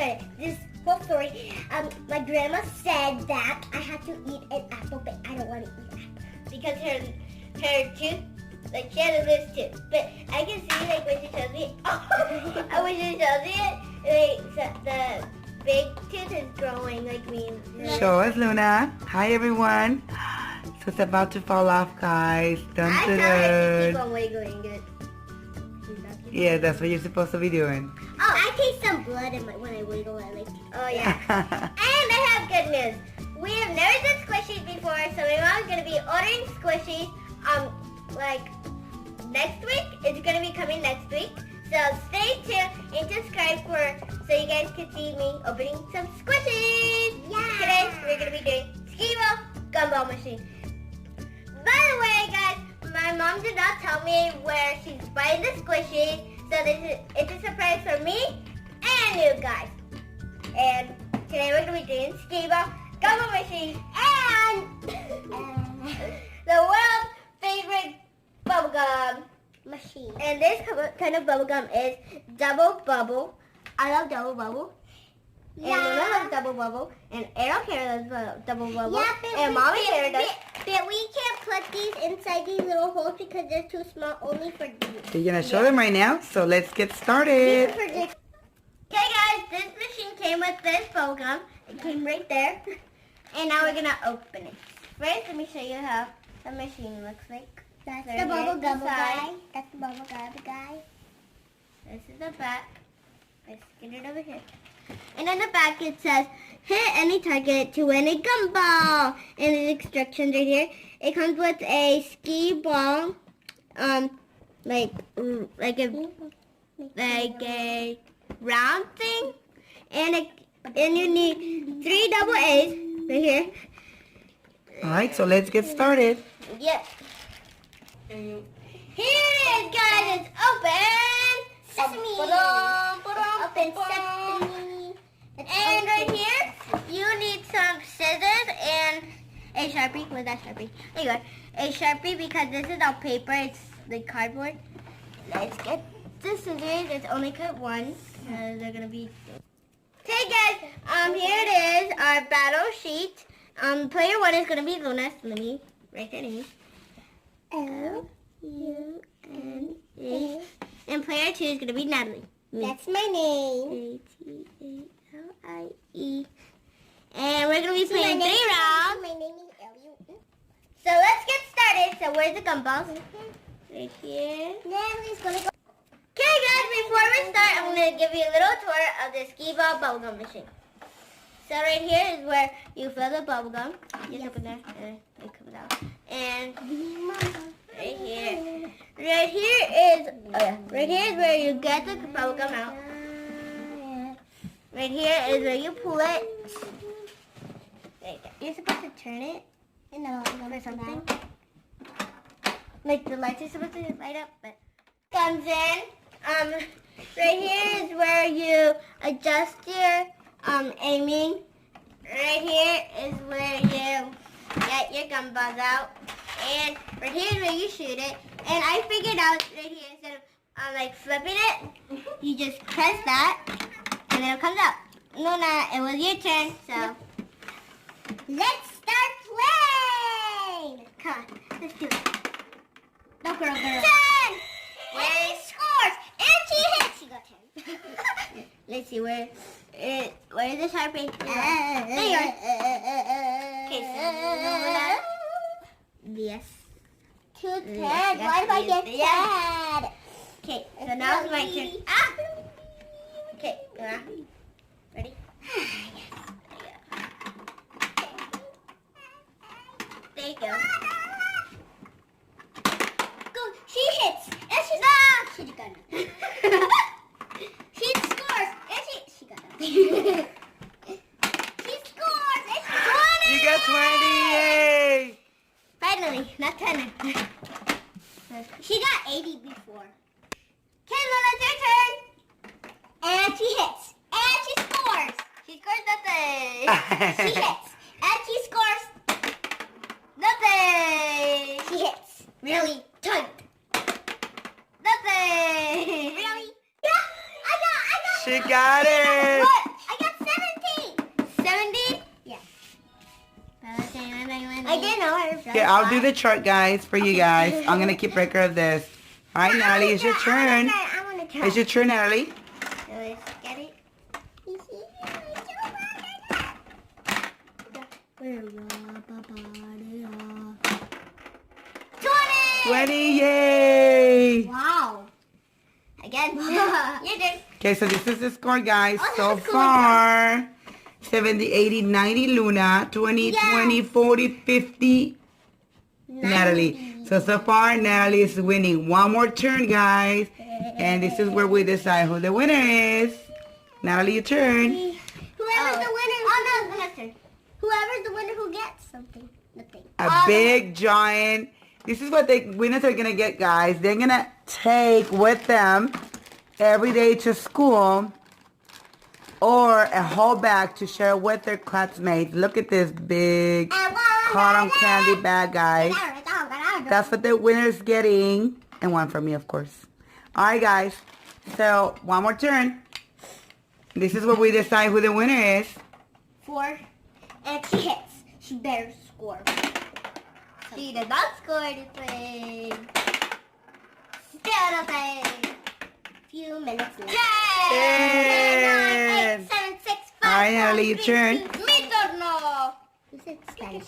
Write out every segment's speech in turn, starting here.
started. This whole story, my grandma said that I had to eat an apple, but I don't want to eat an apple because her tooth, like she has a loose tooth. But I can see like when she shows me, when she shows me it, like the big tooth is growing like me. Show us, Luna. Hi, everyone. So it's about to fall off, guys. Dun, I dun, tell her to dun. keep on wiggling it. Yeah, that's what you're supposed to be doing. Oh, I taste some blood in when I wiggle it. Like, oh yeah. And I have good news. We have never done squishies before, so my mom's gonna be ordering squishies. Like next week. It's gonna be coming next week. So stay tuned and subscribe so you guys can see me opening some squishies. Yeah. Today we're gonna be doing Skeeball Gumball machine. By the way, guys, my mom did not tell me where she's buying the squishies, so it's a surprise for me and you guys. And today we're gonna be doing Skeeball Gumball machine and the world's favorite bubblegum machine. And this kind of bubblegum is double bubble. I love double bubble. Yeah. And Luna loves double bubble. And Errol Kara loves double bubble. Yeah, and Mommy Kara does. But we can't put these inside these little holes because they're too small, only for these. You're going to show them right now, so let's get started. Okay guys, this machine came with this bubblegum. It came right there. And now we're going to open it. First, let me show you how the machine looks like. That's the bubble gum guy. That's the bubble gum guy. This is the back. Let's get it over here. And on the back it says, hit any target to win a gumball. And the instructions right here. It comes with a skee ball, like a round thing, and you need 3 double A's right here. All right, so let's get started. Yep. Here it is, guys. It's open. Sesame. Open sesame. And right here, you need some scissors and a Sharpie. Where's that Sharpie? There you go. A Sharpie because this is all paper. It's like cardboard. Let's get the scissors. It's only cut once. They're gonna be. Okay, guys. Here it is. Our battle sheet. Player 1 is gonna be Luna. Let me write her name. Luna. And player 2 is going to be Natalie. That's my name. Atalie. And we're going to be playing 3 rounds. My name is Ellie. So let's get started. So where's the gumballs? Right here. Natalie's going to go. Okay guys, before we start, I'm going to give you a little tour of the Skeeball bubblegum machine. So right here is where you fill the bubblegum. You open there and it comes out. And right here is where you get the bubblegum out. Right here is where you pull it. Right there. You're supposed to turn it or something. Like the lights are supposed to light up, but comes in. Right here is where you adjust your aiming. Right here is where you get your gumballs out. And right here is where you shoot it. And I figured out right here, instead of like flipping it, you just press that and then it comes out. Luna, it was your turn, so let's start playing. Come on, let's do it. No, girl. 10! And she scores! And she hits! She got 10. Let's see, where is the Sharpie? There you are. Okay, so yes. 2 10. Why do I get sad? Okay, so now it's my turn. Ah! Okay, ready? There you go. Go. She hits. And she's she got nothing. She scores. And she got nothing. She scores. And she 20. You got 20. Yay! Finally, not 10. She got 80 before. Okay, Luna, it's your turn. And she hits. And she scores. She scores nothing. She hits. And she scores nothing. She hits. Really tight. Nothing. Really? Yeah, I got. She got it. What? I I didn't know her. Okay, I'll do the chart, guys, for you guys. I'm going to keep record of this. All right, Natalie, it's your turn. I want to try. It's your turn, Natalie. So let's get it. 20, yay! Wow. Again. You did. Okay, so this is the score, guys. Oh, So that's cool. far, 70, 80, 90, Luna. 20, Yes. 20, 40, 50, Natalie. So far, Natalie is winning. One more turn, guys. And this is where we decide who the winner is. Natalie, your turn. Whoever's the winner. Oh, no, my turn. Whoever's the winner who gets something. Nothing. A big, giant. This is what the winners are going to get, guys. They're going to take with them every day to school or a whole bag to share with their classmates. Look at this big cotton candy bag, guys. That's what the winner's getting. And one for me, of course. All right, guys. So, one more turn. This is where we decide who the winner is. 4. And she hits. She better score. She did not score anything. Still nothing. Few minutes left. Yes. 9, 8, 7, 6, 5, All right, Natalie, your 4, turn. 3, 2, Me turno. You said Spanish.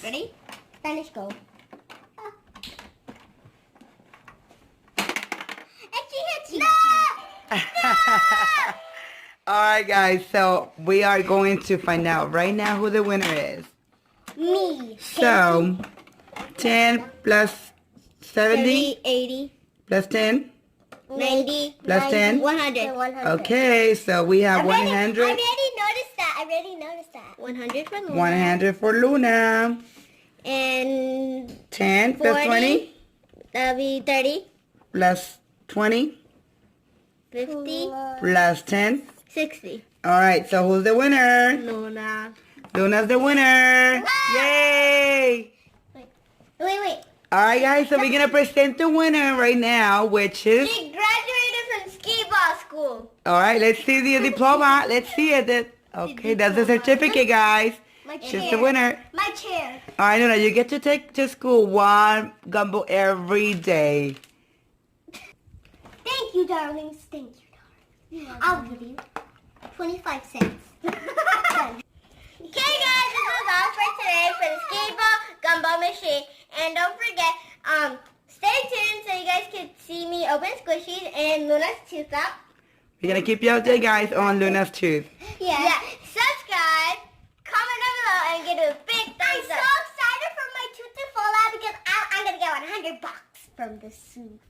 Ready? Spanish, go. And she hits you. No! All right, guys. So, we are going to find out right now who the winner is. Me. So, 10 plus 70 80, plus 10. 90, Plus 10? 100. Okay, so we have I 100. already noticed that. 100 for Luna. 100 for Luna. And 10 plus 40. 20 That'll be 30, plus 20 50, plus 10. 60. All right, so who's the winner? Luna. Luna's the winner. Yay! Wait. All right, guys, so we're going to present the winner right now, which is... She graduated from Skeeball school. All right, let's see the diploma. Let's see it. Okay, that's the certificate, guys. My She's chair. the winner. My chair. All right, Luna, you get to take to school one gumball every day. Thank you, darlings. Thank you, darling. I'll give you 25 cents. Okay, guys, this was all for today for the Skeeball Gumball machine. And don't forget, stay tuned so you guys can see me open squishies and Luna's tooth up. We're going to keep you updated, guys, on Luna's tooth. Yeah. Subscribe, comment down below, and give it a big thumbs up. I'm so excited for my tooth to fall out because I'm going to get $100 from the soup.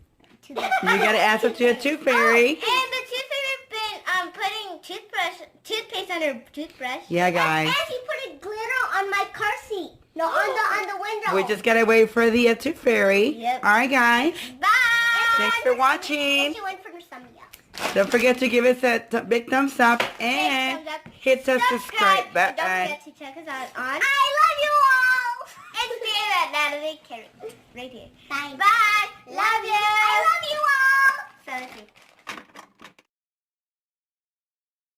You got to answer to a tooth fairy. And the tooth fairy's been putting toothpaste on her toothbrush. Yeah, guys. And she put a glitter on my car seat. No, on the window. We just got to wait for the tooth fairy. Yep. All right, guys. Bye. Thanks for watching. And she went for somebody else. Don't forget to give us a big thumbs up and Big thumbs up. hit the subscribe And button. don't forget to check us out on I love you all. And see you at Natalie Carey. Right here. Bye. Bye.